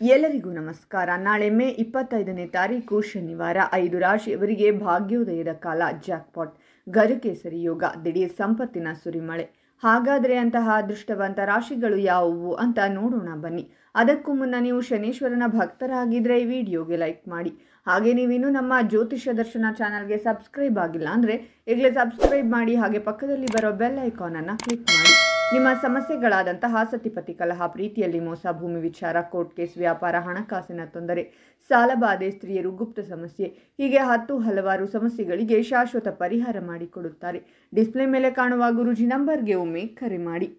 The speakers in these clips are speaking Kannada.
ಎಲ್ಲರಿಗೂ ನಮಸ್ಕಾರ. ನಾಳೆ ಮೇ 25ನೇ ತಾರೀಕು ಶನಿವಾರ 5 ರಾಶಿಯವರಿಗೆ ಭಾಗ್ಯೋದಯದ ಕಾಲ. ಜಾಕ್ಪಾಟ್, ಗಜಕೇಸರಿ ಯೋಗ, ದಿಢೀರ್ ಸಂಪತ್ತಿನ ಸುರಿಮಳೆ. ಹಾಗಾದರೆ ಅಂತಹ ಅದೃಷ್ಟವಂತ ರಾಶಿಗಳು ಯಾವುವು ಅಂತ ನೋಡೋಣ ಬನ್ನಿ. ಅದಕ್ಕೂ ಮುನ್ನ ನೀವು ಶನೀಶ್ವರನ ಭಕ್ತರಾಗಿದ್ದರೆ ಈ ವಿಡಿಯೋಗೆ ಲೈಕ್ ಮಾಡಿ. ಹಾಗೆ ನೀವಿನ್ನೂ ನಮ್ಮ ಜ್ಯೋತಿಷ್ಯ ದರ್ಶನ ಚಾನಲ್ಗೆ ಸಬ್ಸ್ಕ್ರೈಬ್ ಆಗಿಲ್ಲ ಅಂದರೆ ಈಗಲೇ ಸಬ್ಸ್ಕ್ರೈಬ್ ಮಾಡಿ. ಹಾಗೆ ಪಕ್ಕದಲ್ಲಿ ಬರೋ ಬೆಲ್ ಐಕಾನನ್ನು ಕ್ಲಿಕ್ ಮಾಡಿ. ನಿಮ್ಮ ಸಮಸ್ಯೆಗಳಾದಂತಹ ಸತಿಪತಿ ಕಲಹ, ಪ್ರೀತಿಯಲ್ಲಿ ಮೋಸ, ಭೂಮಿ ವಿಚಾರ, ಕೋರ್ಟ್ ಕೇಸ್, ವ್ಯಾಪಾರ, ಹಣಕಾಸಿನ ತೊಂದರೆ, ಸಾಲಬಾಧೆ, ಸ್ತ್ರೀಯರು, ಗುಪ್ತ ಸಮಸ್ಯೆ, ಹೀಗೆ ಹಲವಾರು ಸಮಸ್ಯೆಗಳಿಗೆ ಶಾಶ್ವತ ಪರಿಹಾರ ಮಾಡಿಕೊಡುತ್ತಾರೆ. ಡಿಸ್ಪ್ಲೇ ಮೇಲೆ ಕಾಣುವ ಗುರೂಜಿ ನಂಬರ್ಗೆ ಒಮ್ಮೆ ಕರೆ ಮಾಡಿ.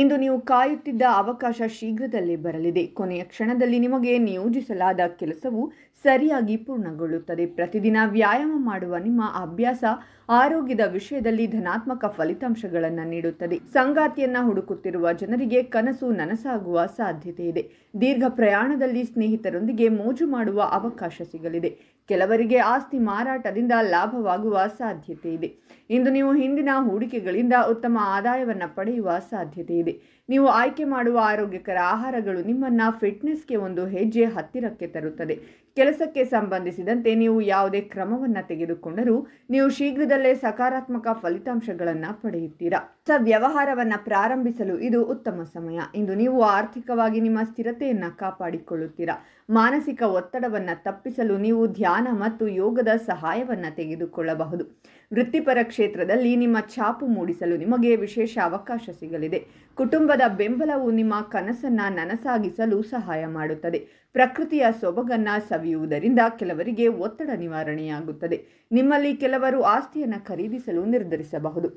ಇಂದು ನೀವು ಕಾಯುತ್ತಿದ್ದ ಅವಕಾಶ ಶೀಘ್ರದಲ್ಲೇ ಬರಲಿದೆ. ಕೊನೆಯ ಕ್ಷಣದಲ್ಲಿ ನಿಮಗೆ ನಿಯೋಜಿಸಲಾದ ಕೆಲಸವು ಸರಿಯಾಗಿ ಪೂರ್ಣಗೊಳ್ಳುತ್ತದೆ. ಪ್ರತಿದಿನ ವ್ಯಾಯಾಮ ಮಾಡುವ ನಿಮ್ಮ ಅಭ್ಯಾಸ ಆರೋಗ್ಯದ ವಿಷಯದಲ್ಲಿ ಧನಾತ್ಮಕ ಫಲಿತಾಂಶಗಳನ್ನು ನೀಡುತ್ತದೆ. ಸಂಗಾತಿಯನ್ನ ಹುಡುಕುತ್ತಿರುವ ಜನರಿಗೆ ಕನಸು ನನಸಾಗುವ ಸಾಧ್ಯತೆ ಇದೆ. ದೀರ್ಘ ಪ್ರಯಾಣದಲ್ಲಿ ಸ್ನೇಹಿತರೊಂದಿಗೆ ಮೋಜು ಮಾಡುವ ಅವಕಾಶ ಸಿಗಲಿದೆ. ಕೆಲವರಿಗೆ ಆಸ್ತಿ ಮಾರಾಟದಿಂದ ಲಾಭವಾಗುವ ಸಾಧ್ಯತೆ ಇದೆ. ಇಂದು ನೀವು ಹಿಂದಿನ ಹೂಡಿಕೆಗಳಿಂದ ಉತ್ತಮ ಆದಾಯವನ್ನು ಪಡೆಯುವ ಸಾಧ್ಯತೆ ಇದೆ. ನೀವು ಆಯ್ಕೆ ಮಾಡುವ ಆರೋಗ್ಯಕರ ಆಹಾರಗಳು ನಿಮ್ಮನ್ನು ಫಿಟ್ನೆಸ್ಗೆ ಒಂದು ಹೆಜ್ಜೆ ಹತ್ತಿರಕ್ಕೆ ತರುತ್ತದೆ. ಕೆಲಸಕ್ಕೆ ಸಂಬಂಧಿಸಿದಂತೆ ನೀವು ಯಾವುದೇ ಕ್ರಮವನ್ನು ತೆಗೆದುಕೊಂಡರೂ ನೀವು ಶೀಘ್ರದಲ್ಲೇ ಸಕಾರಾತ್ಮಕ ಫಲಿತಾಂಶಗಳನ್ನು ಪಡೆಯುತ್ತೀರಾ. ಹೊಸ ವ್ಯವಹಾರವನ್ನು ಪ್ರಾರಂಭಿಸಲು ಇದು ಉತ್ತಮ ಸಮಯ. ಇಂದು ನೀವು ಆರ್ಥಿಕವಾಗಿ ನಿಮ್ಮ ಸ್ಥಿರತೆಯನ್ನು ಕಾಪಾಡಿಕೊಳ್ಳುತ್ತೀರಾ. ಮಾನಸಿಕ ಒತ್ತಡವನ್ನು ತಪ್ಪಿಸಲು ನೀವು ಧ್ಯಾನ ಮತ್ತು ಯೋಗದ ಸಹಾಯವನ್ನು ತೆಗೆದುಕೊಳ್ಳಬಹುದು. ವೃತ್ತಿಪರ ಕ್ಷೇತ್ರದಲ್ಲಿ ನಿಮ್ಮ ಛಾಪು ಮೂಡಿಸಲು ನಿಮಗೆ ವಿಶೇಷ ಅವಕಾಶ ಸಿಗಲಿದೆ. ಕುಟುಂಬದ ಬೆಂಬಲವು ನಿಮ್ಮ ಕನಸನ್ನು ನನಸಾಗಿಸಲು ಸಹಾಯ ಮಾಡುತ್ತದೆ. ಪ್ರಕೃತಿಯ ಸೊಬಗನ್ನು ಸವಿಯುವುದರಿಂದ ಕೆಲವರಿಗೆ ಒತ್ತಡ ನಿವಾರಣೆಯಾಗುತ್ತದೆ. ನಿಮ್ಮಲ್ಲಿ ಕೆಲವರು ಆಸ್ತಿಯನ್ನು ಖರೀದಿಸಲು ನಿರ್ಧರಿಸಬಹುದು.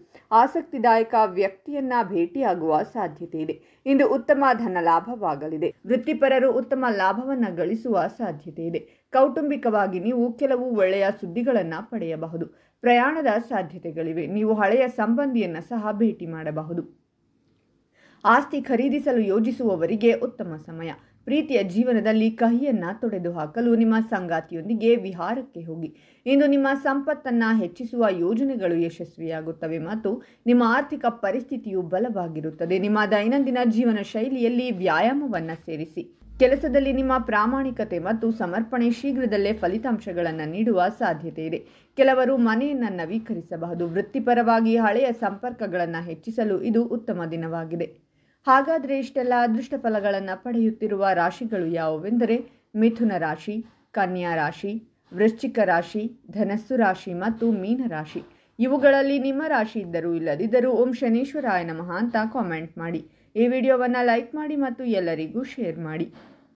ಆಸಕ್ತಿದಾಯಕ ವ್ಯಕ್ತಿಯನ್ನ ಭೇಟಿಯಾಗುವ ಸಾಧ್ಯತೆ ಇದೆ. ಇಂದು ಉತ್ತಮ ಧನ ಲಾಭವಾಗಲಿದೆ. ವೃತ್ತಿಪರರು ಉತ್ತಮ ಲಾಭವನ್ನು ಗಳಿಸುವ ಸಾಧ್ಯತೆ ಇದೆ. ಕೌಟುಂಬಿಕವಾಗಿ ನೀವು ಕೆಲವು ಒಳ್ಳೆಯ ಸುದ್ದಿಗಳನ್ನು ಪಡೆಯಬಹುದು. ಪ್ರಯಾಣದ ಸಾಧ್ಯತೆಗಳಿವೆ. ನೀವು ಹಳೆಯ ಸಂಬಂಧಿಯನ್ನು ಸಹ ಭೇಟಿ ಮಾಡಬಹುದು. ಆಸ್ತಿ ಖರೀದಿಸಲು ಯೋಜಿಸುವವರಿಗೆ ಉತ್ತಮ ಸಮಯ. ಪ್ರೀತಿಯ ಜೀವನದಲ್ಲಿ ಕಹಿಯನ್ನು ತೊಡೆದುಹಾಕಲು ನಿಮ್ಮ ಸಂಗಾತಿಯೊಂದಿಗೆ ವಿಹಾರಕ್ಕೆ ಹೋಗಿ. ಇಂದು ನಿಮ್ಮ ಸಂಪತ್ತನ್ನು ಹೆಚ್ಚಿಸುವ ಯೋಜನೆಗಳು ಯಶಸ್ವಿಯಾಗುತ್ತವೆ ಮತ್ತು ನಿಮ್ಮ ಆರ್ಥಿಕ ಪರಿಸ್ಥಿತಿಯು ಬಲವಾಗಿರುತ್ತದೆ. ನಿಮ್ಮ ದೈನಂದಿನ ಜೀವನ ಶೈಲಿಯಲ್ಲಿ ವ್ಯಾಯಾಮವನ್ನು ಸೇರಿಸಿ. ಕೆಲಸದಲ್ಲಿ ನಿಮ್ಮ ಪ್ರಾಮಾಣಿಕತೆ ಮತ್ತು ಸಮರ್ಪಣೆ ಶೀಘ್ರದಲ್ಲೇ ಫಲಿತಾಂಶಗಳನ್ನು ನೀಡುವ ಸಾಧ್ಯತೆ ಇದೆ. ಕೆಲವರು ಮನೆಯನ್ನು ನವೀಕರಿಸಬಹುದು. ವೃತ್ತಿಪರವಾಗಿ ಹಳೆಯ ಸಂಪರ್ಕಗಳನ್ನು ಹೆಚ್ಚಿಸಲು ಇದು ಉತ್ತಮ ದಿನವಾಗಿದೆ. ಹಾಗಾದರೆ ಇಷ್ಟೆಲ್ಲ ಅದೃಷ್ಟ ಫಲಗಳನ್ನು ಪಡೆಯುತ್ತಿರುವ ರಾಶಿಗಳು ಯಾವುವೆಂದರೆ ಮಿಥುನ ರಾಶಿ, ಕನ್ಯಾ ರಾಶಿ, ವೃಶ್ಚಿಕ ರಾಶಿ, ಧನಸ್ಸು ರಾಶಿ ಮತ್ತು ಮೀನ ರಾಶಿ. ಇವುಗಳಲ್ಲಿ ನಿಮ್ಮ ರಾಶಿ ಇದ್ದರೂ ಇಲ್ಲದಿದ್ದರೂ ಓಂ ಶನೀಶ್ವರಾಯ ನಮಃ ಅಂತ ಕಾಮೆಂಟ್ ಮಾಡಿ. ಈ ವಿಡಿಯೋವನ್ನು ಲೈಕ್ ಮಾಡಿ ಮತ್ತು ಎಲ್ಲರಿಗೂ ಶೇರ್ ಮಾಡಿ.